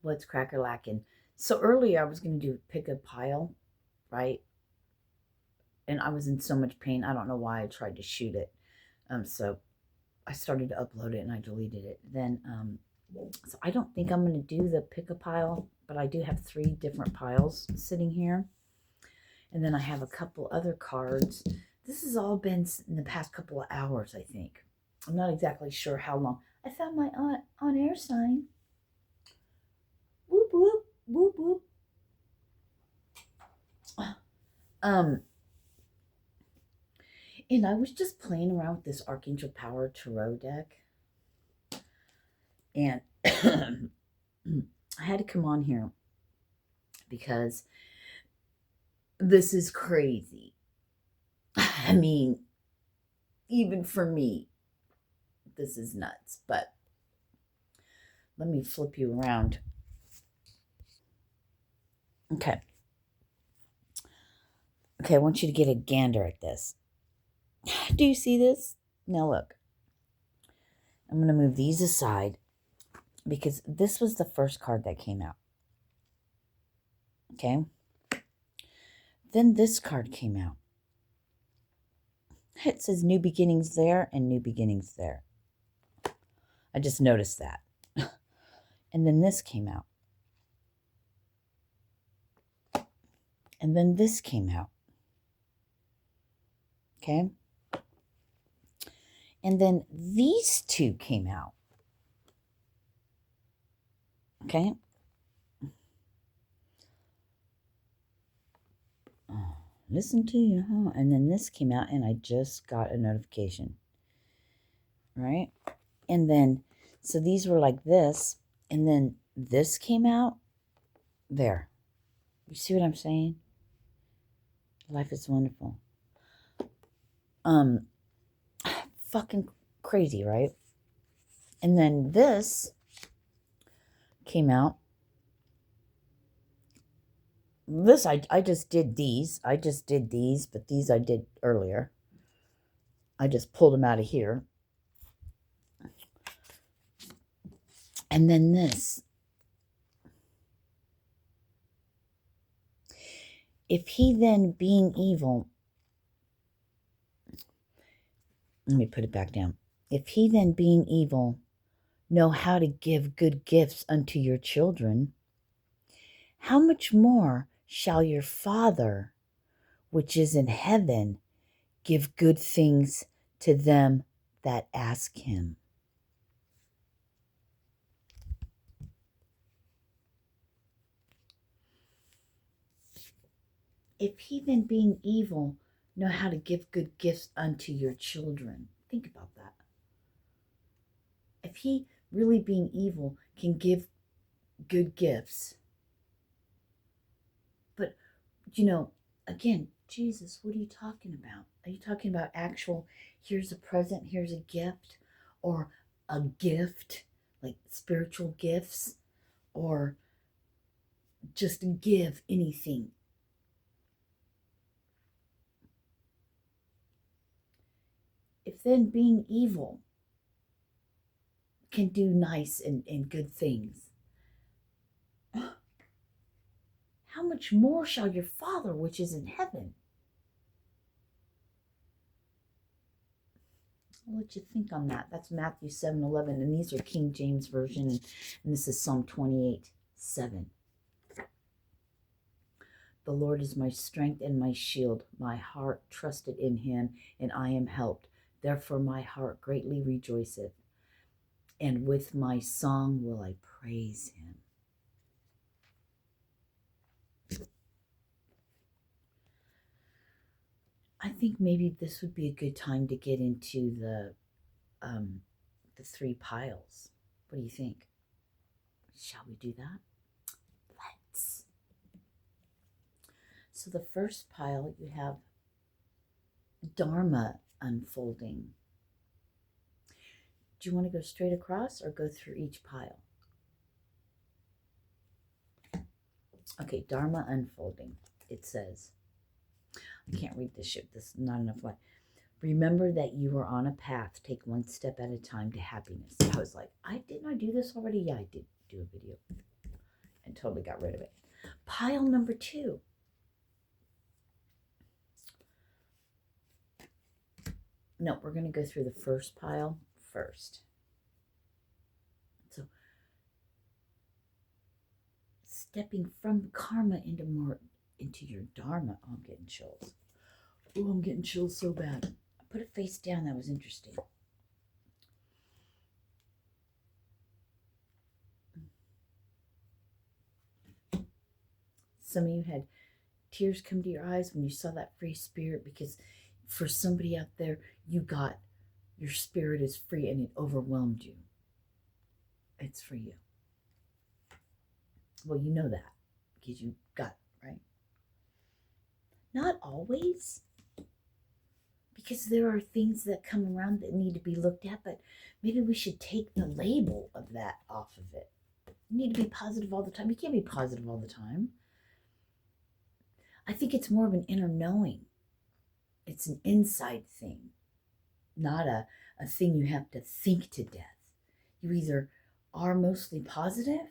What's cracker lacking? So earlier I was going to pick a pile, right? And I was in so much pain. I don't know why I tried to shoot it. So I started to upload it and I deleted it. Then, so I don't think I'm going to do the pick a pile, but I do have 3 different piles sitting here. And then I have a couple other cards. This has all been in the past couple of hours, I think. I'm not exactly sure how long. I found my on air sign. Whoop, whoop, whoop, whoop. And I was just playing around with this Archangel Power Tarot deck. And I had to come on here because this is crazy. I mean, even for me, this is nuts. But let me flip you around. Okay. Okay, I want you to get a gander at this. Do you see this? Now look. I'm going to move these aside because this was the first card that came out. Okay? Then this card came out. It says new beginnings there and new beginnings there. I just noticed that. And then this came out. And then this came out. Okay? And then these 2 came out. Okay? Oh, listen to you, huh? And then this came out and I just got a notification. Right? And then, so these were like this. And then this came out. There. You see what I'm saying? Life is wonderful. Fucking crazy, right? And then this came out. This, I just did these. I just did these, but these I did earlier. I just pulled them out of here. And then this. If he then being evil, let me put it back down. If he then being evil know how to give good gifts unto your children, how much more shall your Father, which is in heaven, give good things to them that ask him? If he then being evil know how to give good gifts unto your children, think about that. If he really being evil can give good gifts, but again, Jesus, what are you talking about? Are you talking about actual, here's a present, here's a gift, or a gift, like spiritual gifts, or just give anything? If then being evil can do nice and good things, how much more shall your Father which is in heaven? I'll let you think on that. That's Matthew 7:11, and these are King James Version, and this is Psalm 28:7. The Lord is my strength and my shield. My heart trusted in him, and I am helped. Therefore my heart greatly rejoiceth, and with my song will I praise him. I think maybe this would be a good time to get into the 3 piles. What do you think? Shall we do that? Let's. So the first pile, you have Dharma unfolding. Do you want to go straight across or go through each pile? Okay, Dharma unfolding. It says, I can't read this shit. This is not enough light. Remember that you are on a path. Take one step at a time to happiness. I was like, didn't I do this already? Yeah, I did do a video. and totally got rid of it. Pile number 2. No, we're going to go through the first pile first. So, stepping from karma into your dharma. Oh, I'm getting chills. Oh, I'm getting chills so bad. I put it face down. That was interesting. Some of you had tears come to your eyes when you saw that free spirit, because for somebody out there, your spirit is free and it overwhelmed you. It's for you. Well, you know that because you got it, right? Not always, because there are things that come around that need to be looked at, but maybe we should take the label of that off of it. You need to be positive all the time. You can't be positive all the time. I think it's more of an inner knowing. It's an inside thing, not a thing you have to think to death. You either are mostly positive,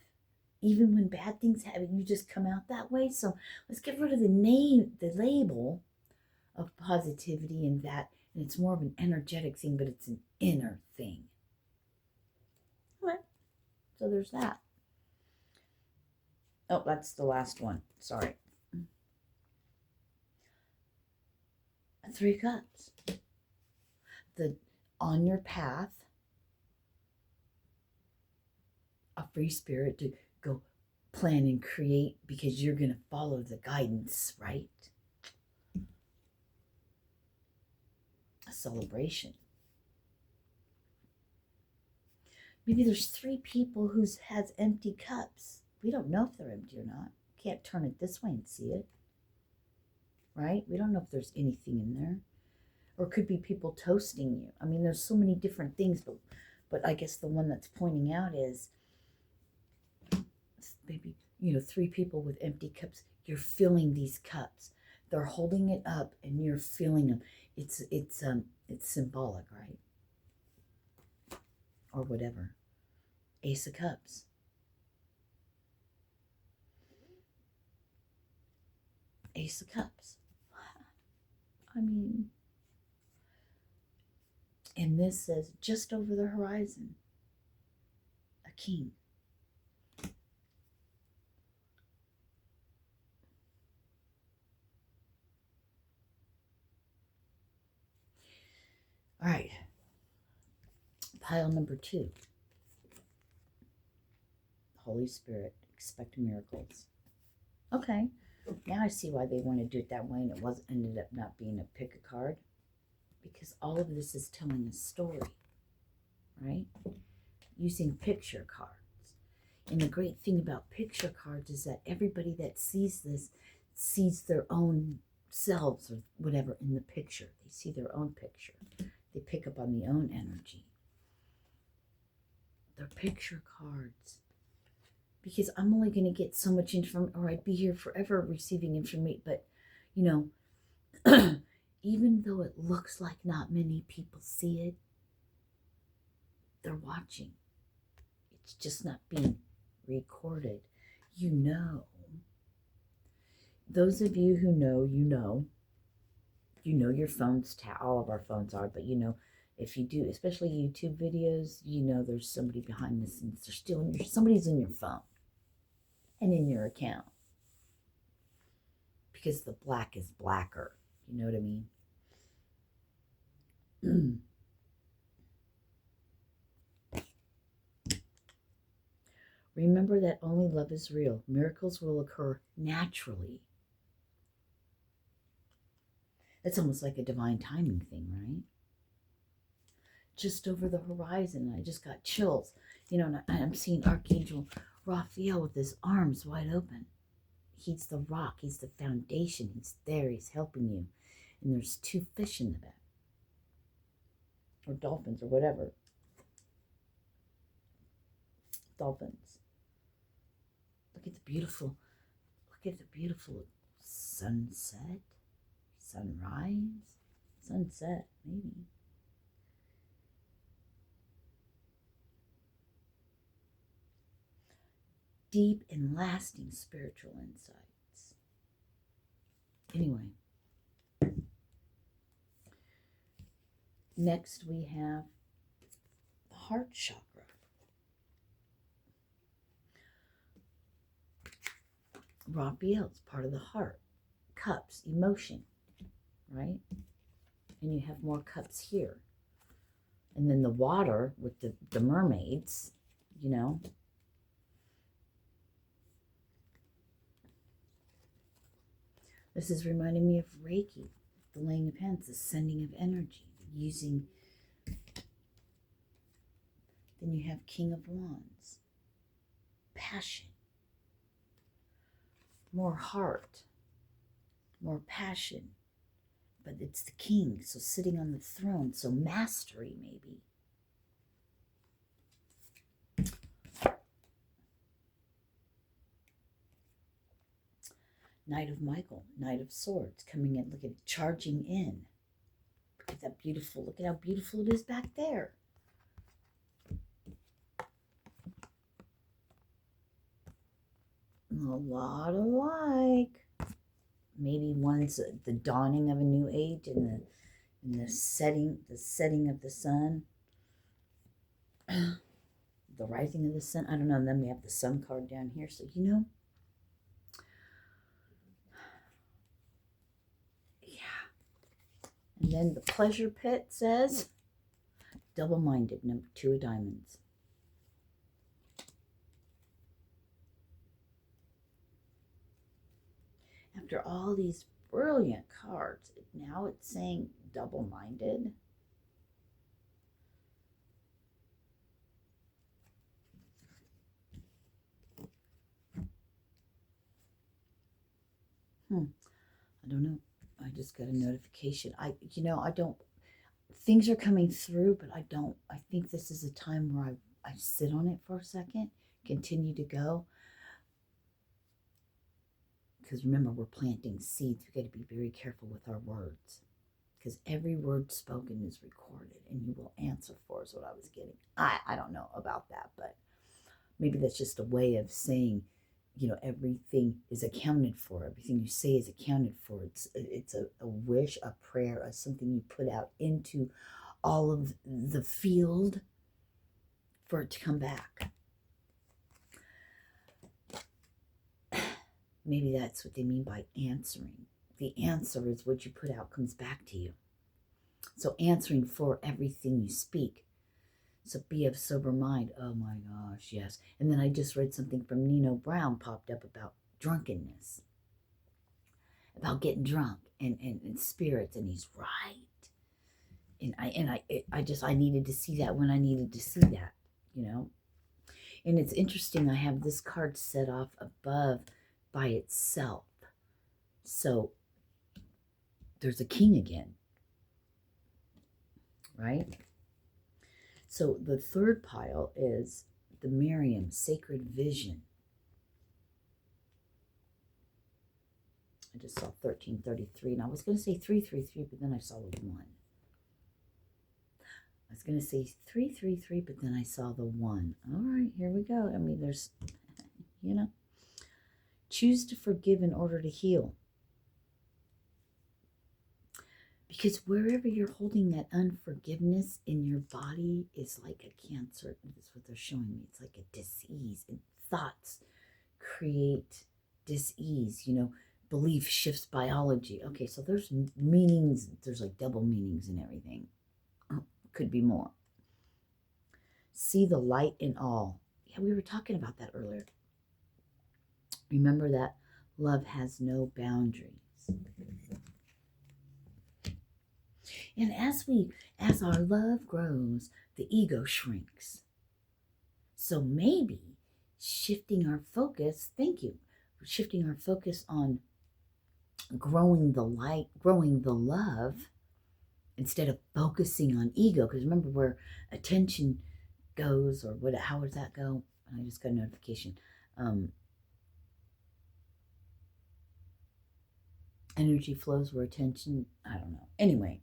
even when bad things happen, you just come out that way. So let's get rid of the label of positivity and that. And it's more of an energetic thing, but it's an inner thing. All right. So there's that. Oh, that's the last one. Sorry. 3 cups. On your path, a free spirit to go plan and create, because you're going to follow the guidance, right? A celebration. Maybe there's 3 people who has empty cups. We don't know if they're empty or not. Can't turn it this way and see it. Right? We don't know if there's anything in there. Or it could be people toasting you. I mean, there's so many different things, but I guess the one that's pointing out is maybe, 3 people with empty cups. You're filling these cups. They're holding it up and you're filling them. It's symbolic, right? Or whatever. Ace of Cups. Ace of Cups. I mean, and this says just over the horizon, a king. All right. Pile number 2. Holy Spirit, expect miracles. Okay. Now I see why they want to do it that way, and it ended up not being a pick a card, because all of this is telling a story, right? Using picture cards. And the great thing about picture cards is that everybody that sees this sees their own selves or whatever in the picture. They see their own picture. They pick up on the own energy. They're picture cards. Because I'm only going to get so much information, or I'd be here forever receiving information. But, even though it looks like not many people see it, they're watching. It's just not being recorded. Those of you who know, your phones, all of our phones are, but if you do, especially YouTube videos, there's somebody behind the scenes. They're stealing somebody's in your phone and in your account, because the black is blacker. You know what I mean? Remember that only love is real. Miracles will occur naturally. It's almost like a divine timing thing, right? Just over the horizon, I just got chills. And I'm seeing Archangel Raphael with his arms wide open. He's the rock. He's the foundation. He's there. He's helping you. And there's 2 fish in the back. Or dolphins or whatever. Dolphins. Look at the beautiful sunset, sunrise, sunset, maybe. deep and lasting spiritual insights. Anyway, next we have the heart chakra. Raphael is part of the heart. Cups, emotion, right? And you have more cups here. And then the water with the mermaids, you know. This is reminding me of Reiki, the laying of hands, the sending of energy, using. Then you have King of Wands, passion, more heart, more passion. But it's the king, so sitting on the throne, so mastery maybe. Knight of Michael, Knight of Swords, coming in, look at it, charging in. Look at that beautiful, look at how beautiful it is back there. A lot alike. Maybe one's the dawning of a new age and the setting of the sun. The rising of the sun. I don't know. And then we have the sun card down here. So, you know. Yeah. And then the pleasure pit says, double-minded, number 2 of diamonds. After all these brilliant cards, now it's saying double-minded. I don't know. I just got a notification. I don't, things are coming through, but I think this is a time where I sit on it for a second, continue to go. Because remember, we're planting seeds. We've got to be very careful with our words. Because every word spoken is recorded, and you will answer for is what I was getting. I don't know about that, but maybe that's just a way of saying, you know, everything is accounted for. Everything you say is accounted for. It's a wish, a prayer, something you put out into all of the field for it to come back. Maybe that's what they mean by answering. The answer is what you put out comes back to you. So answering for everything you speak. So be of sober mind. Oh my gosh, yes. And then I just read something from Nino Brown popped up about drunkenness. About getting drunk and spirits, and he's right. And I needed to see that when I needed to see that, you know. And it's interesting, I have this card set off above by itself. So there's a king again, right? So the third pile is the Miriam, Sacred Vision. I just saw 1333, and I was going to say 333, but then I saw the 1. I was going to say 333, but then I saw the 1. All right, here we go. I mean, there's, you know. Choose to forgive in order to heal. Because wherever you're holding that unforgiveness in your body is like a cancer. That's what they're showing me. It's like a disease. And thoughts create dis-ease. You know, belief shifts biology. Okay, so there's meanings. There's like double meanings in everything. Could be more. See the light in all. Yeah, we were talking about that earlier. Remember that love has no boundaries. And as our love grows, the ego shrinks. So maybe shifting our focus, shifting our focus on growing the light, growing the love, instead of focusing on ego. Because remember, where attention goes, or what? How does that go? I just got a notification. Energy flows where attention, I don't know. Anyway,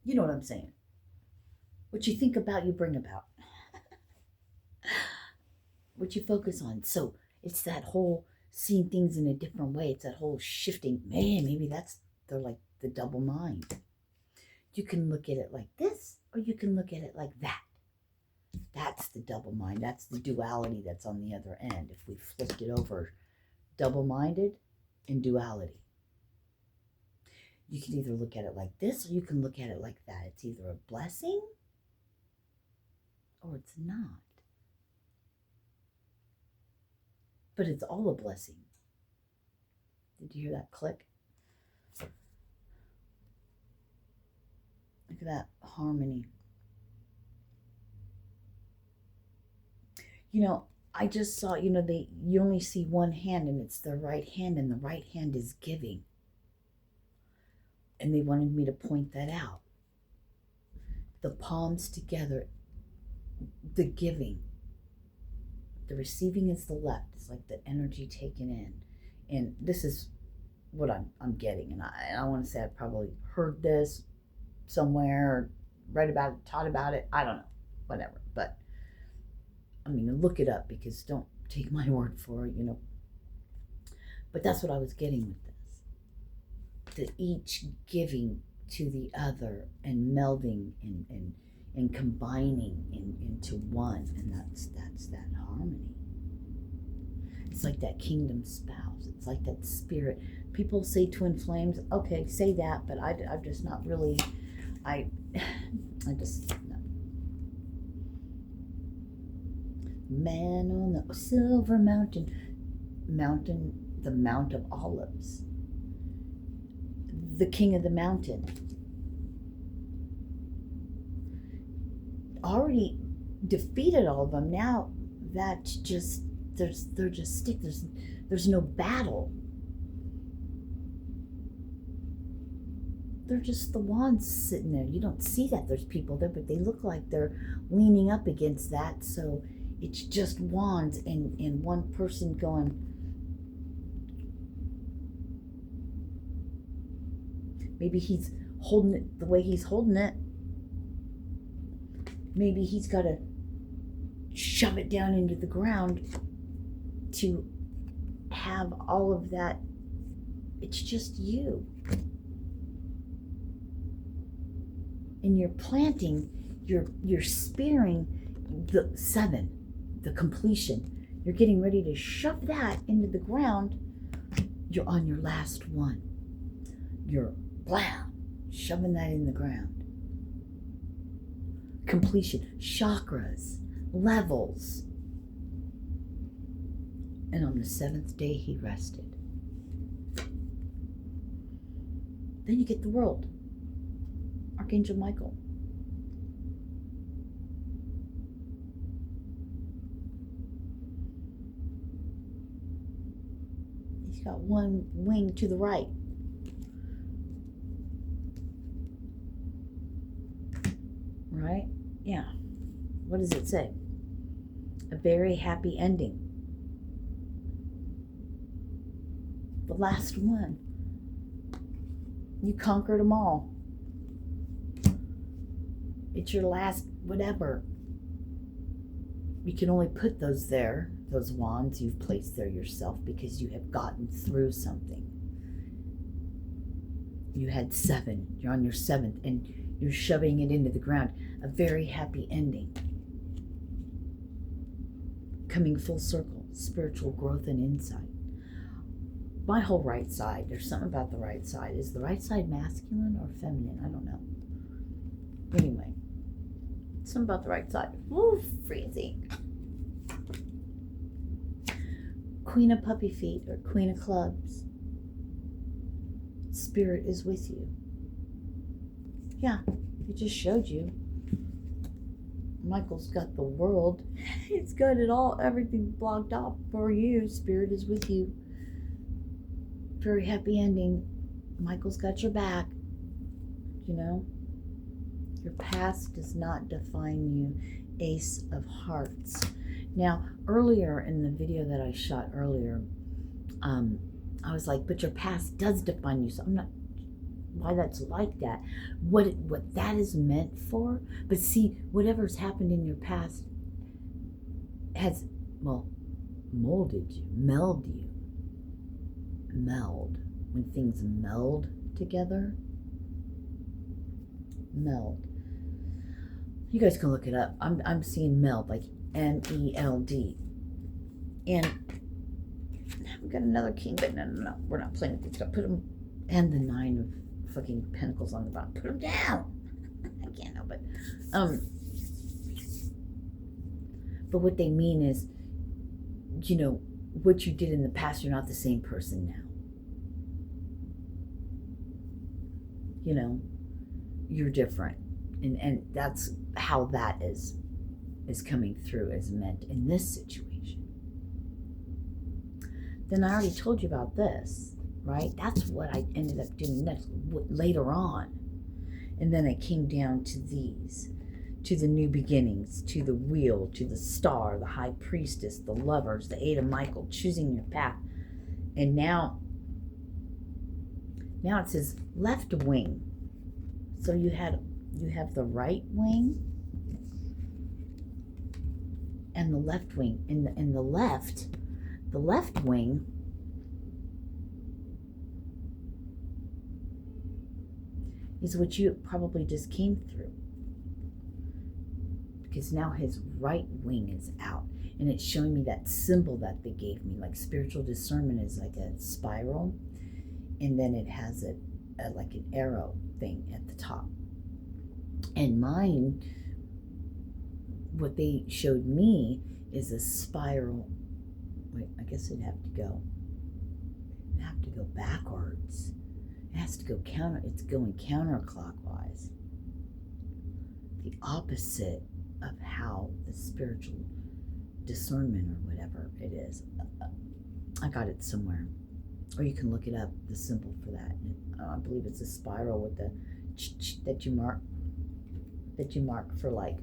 you know what I'm saying. What you think about, you bring about. what you focus on. So it's that whole seeing things in a different way. It's that whole shifting. Man, maybe they're like the double mind. You can look at it like this, or you can look at it like that. That's the double mind. That's the duality that's on the other end. If we flipped it over, double-minded and duality. You can either look at it like this, or you can look at it like that. It's either a blessing or it's not. But it's all a blessing. Did you hear that click? Look at that harmony. You know, I just saw, you only see one hand, and it's their right hand, and the right hand is giving. And they wanted me to point that out. The palms together, the giving. The receiving is the left. It's like the energy taken in. And this is what I'm getting. And I want to say I probably heard this somewhere, or read about it, taught about it. I don't know. Whatever. But, I mean, look it up, because don't take my word for it, But that's what I was getting with this. The each giving to the other and melding and combining into one. And that's that harmony. It's like that kingdom spouse. It's like that spirit. People say twin flames. Okay, say that, but I'm just not really, I just, no. Man on the silver mountain, the Mount of Olives. The king of the mountain. Already defeated all of them. Now that's just, they're just stick. There's no battle. They're just the wands sitting there. You don't see that there's people there, but they look like they're leaning up against that. So it's just wands and one person going, maybe he's holding it the way he's holding it. Maybe he's got to shove it down into the ground to have all of that. It's just you. And you're planting, you're spearing the 7, the completion. You're getting ready to shove that into the ground. You're on your last one. You're blam, shoving that in the ground. Completion, chakras, levels. And on the 7th day he rested. Then you get the world. Archangel Michael. He's got one wing to the right. Right? Yeah. What does it say? A very happy ending. The last one. You conquered them all. It's your last whatever. You can only put those there, those wands you've placed there yourself, because you have gotten through something. You had 7. You're on your 7th, and you're shoving it into the ground. A very happy ending. Coming full circle. Spiritual growth and insight. My whole right side, there's something about the right side. Is the right side masculine or feminine? I don't know. Anyway. Something about the right side. Ooh, freezing. Queen of puppy feet or Queen of clubs. Spirit is with you. Yeah, it just showed you. Michael's got the world. He's got it all, everything blocked off for you. Spirit is with you. Very happy ending. Michael's got your back. Your past does not define you. Ace of Hearts. Now, earlier in the video that I shot earlier, I was like, but your past does define you. So I'm not, why that's like that. What that is meant for. But see, whatever's happened in your past well, molded you, meld you. Meld. When things meld together. Meld. You guys can look it up. I'm seeing meld, like MELD. And we got another king, but no, we're not playing with this. Put them, and the 9 of fucking pentacles on the bottom. Put them down. I can't help it. But what they mean is, you know, what you did in the past, you're not the same person now. You know, you're different. And that's how that is coming through as meant in this situation. Then I already told you about this, right? That's what I ended up doing next, later on. And then I came down to these, to the new beginnings, to the wheel, to the star, the high priestess, the lovers, the 8 of Michael, choosing your path. And now it says left wing. So you have the right wing and the left wing. In the left wing is what you probably just came through. Because now his right wing is out. And it's showing me that symbol that they gave me. Like spiritual discernment is like a spiral. And then it has like an arrow thing at the top. And mine, what they showed me is a spiral. Wait, I guess it'd have to go backwards. It has to go it's going counterclockwise. The opposite of how the spiritual discernment or whatever it is. I got it somewhere. Or you can look it up, the symbol for that. I believe it's a spiral with the that you mark for like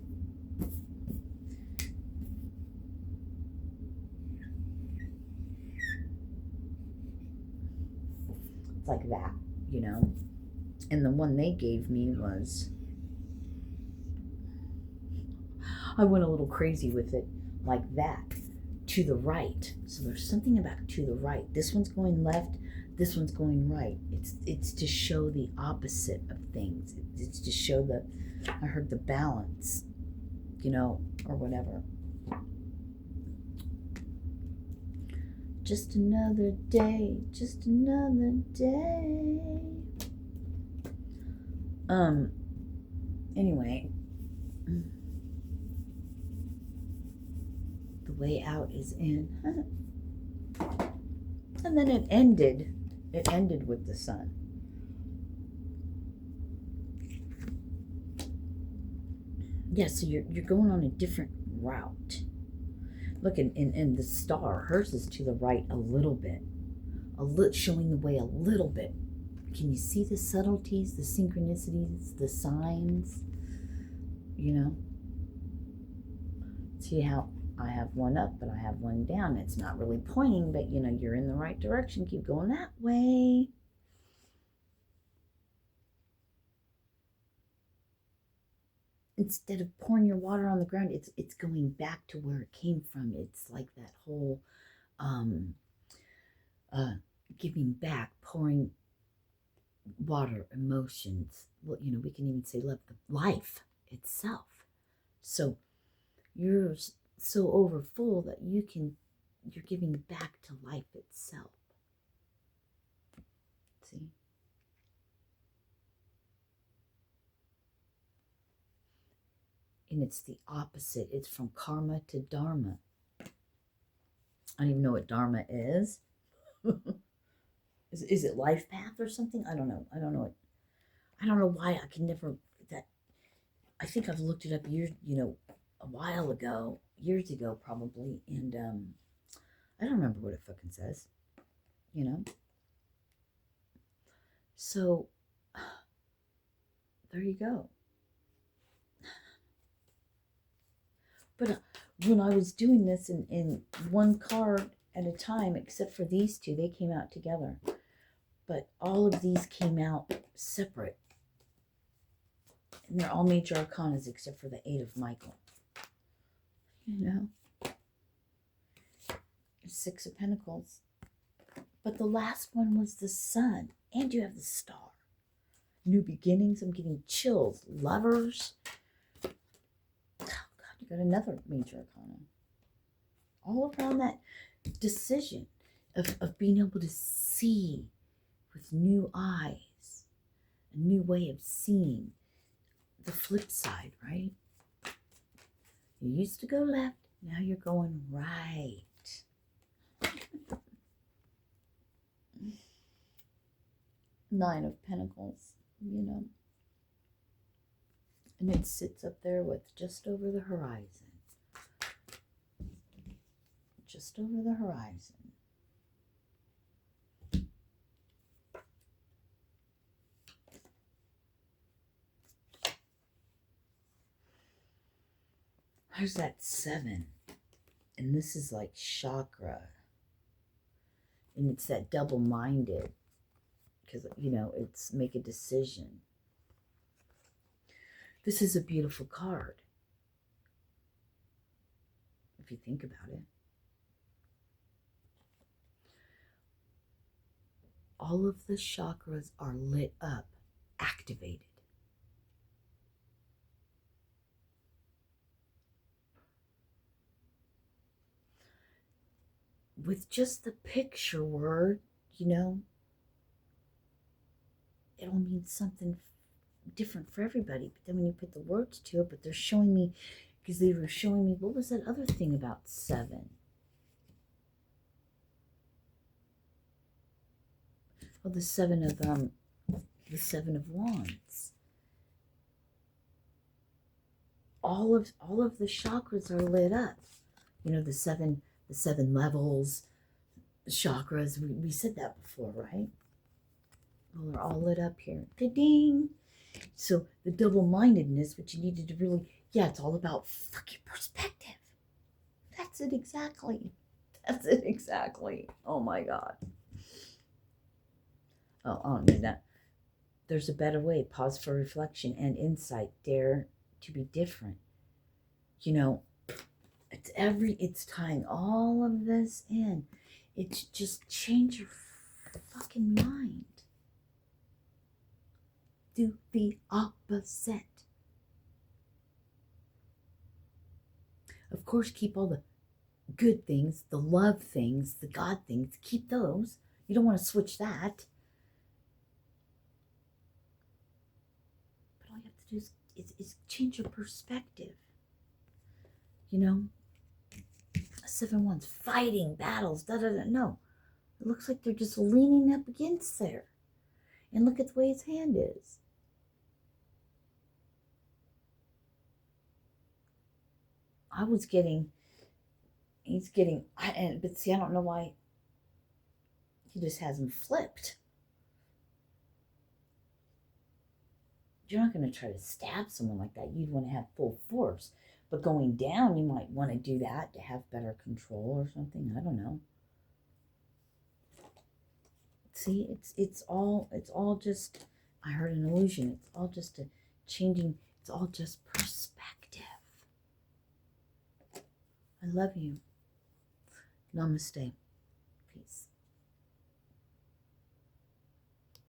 it's like that, you know. And the one they gave me was, I went a little crazy with it, like that, to the right. So there's something about to the right. This one's going left, this one's going right. It's to show the opposite of things. It's to show I heard the balance, you know, or whatever. Just another day, just another day. Anyway, the way out is in. And then it ended with the sun. Yeah, so you're going on a different route. Look, in the star, hers is to the right a little bit, showing the way a little bit. Can you see the subtleties, the synchronicities, the signs? You know? See how I have one up, but I have one down. It's not really pointing, but you know, you're in the right direction. Keep going that way. Instead of pouring your water on the ground, it's going back to where it came from. It's like that whole giving back, pouring water, emotions. Well, you know, we can even say love, life itself. So you're so overfull that you're giving back to life itself. See? And it's the opposite. It's from karma to dharma. I don't even know what dharma is. Is it life path or something? I don't know. I don't know why I can never, that, I think I've looked it up years ago probably, and I don't remember what it fucking says, you know? So, there you go. But when I was doing this in one card at a time, except for these two, they came out together. But all of these came out separate. And they're all major arcanas except for the 8 of Michael. You know? Six of Pentacles. But the last one was the Sun. And you have the Star. New beginnings. I'm getting chills. Lovers. Oh, God, you got another major arcana. All around that decision of being able to see with new eyes. A new way of seeing. The flip side, right? You used to go left. Now you're going right. Nine of Pentacles, you know. And it sits up there with just over the horizon. Just over the horizon. There's that 7. And this is like chakra. And it's that double-minded. Because, you know, it's make a decision. This is a beautiful card. If you think about it. All of the chakras are lit up, activated. With just the picture word, you know, it'll mean something different for everybody. But then when you put the words to it, but they're showing me, because they were showing me, what was that other thing about 7? Oh, the 7 of Wands. All of the chakras are lit up. You know, the seven levels, the chakras. We said that before, right? Well, they're all lit up here. Ding. So the double-mindedness, what you needed to really, yeah, it's all about fucking perspective. That's it exactly. That's it exactly. Oh my God. Oh, I don't need that. There's a better way. Pause for reflection and insight. Dare to be different. You know, it's tying all of this in. It's just change your fucking mind. Do the opposite. Of course, keep all the good things, the love things, the God things. Keep those. You don't want to switch that. But all you have to do is change your perspective. You know? 7 Wands, fighting battles, No. It looks like they're just leaning up against there. And look at the way his hand is. But see, I don't know why he just has them flipped. You're not going to try to stab someone like that. You'd want to have full force. But going down, you might want to do that to have better control or something. I don't know. See, it's all just, I heard an illusion. It's all just a changing, it's all just perspective. I love you. Namaste.